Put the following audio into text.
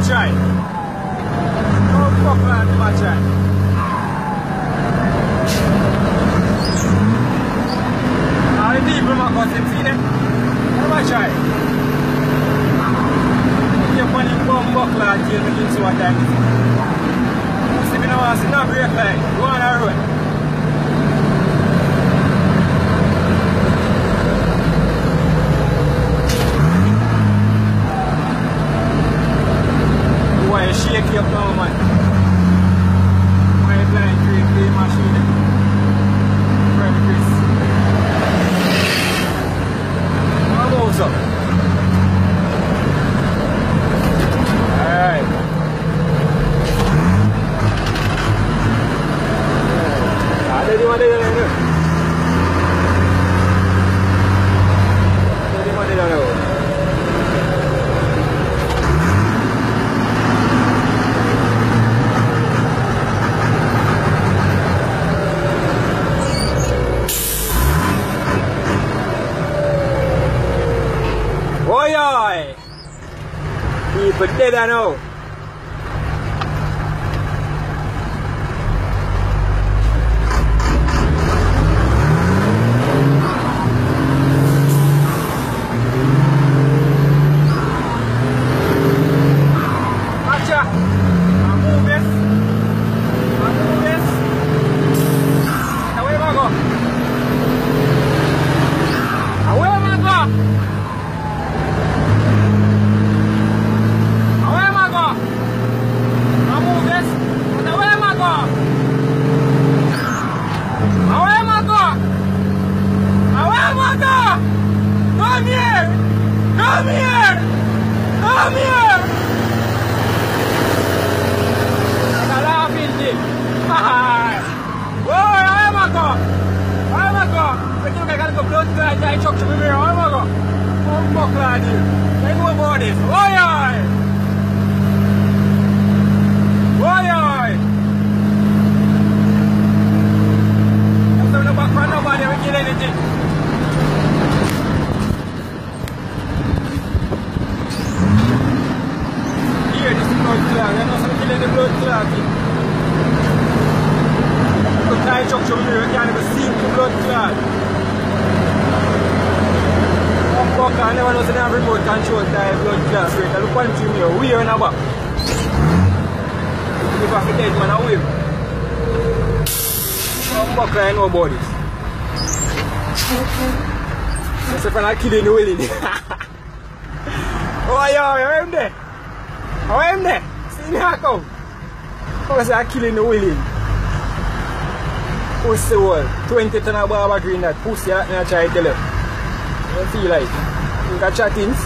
try. No fucker never try. All the people might go see them. Never try. You're funny bomb buckler and jail me into what time is. See me now and see no brake light. Go on the road. Why shake you up now, man? Why blind green play machine? Freddy Chris. What goes up? Alright. What did Oi! People dead I know. I never know that remote control type blood class rate. I look one to me, we're in a back. If I forget when I will. I'm back like nobody. That's if I'm not killing the willing. Oh, yeah, I'm there. Oh, I'm there. See me, I come. How is that killing the willing? Pussy wall. 20 ton of barber green that pussy, I try to tell you. I feel like. You got chattings.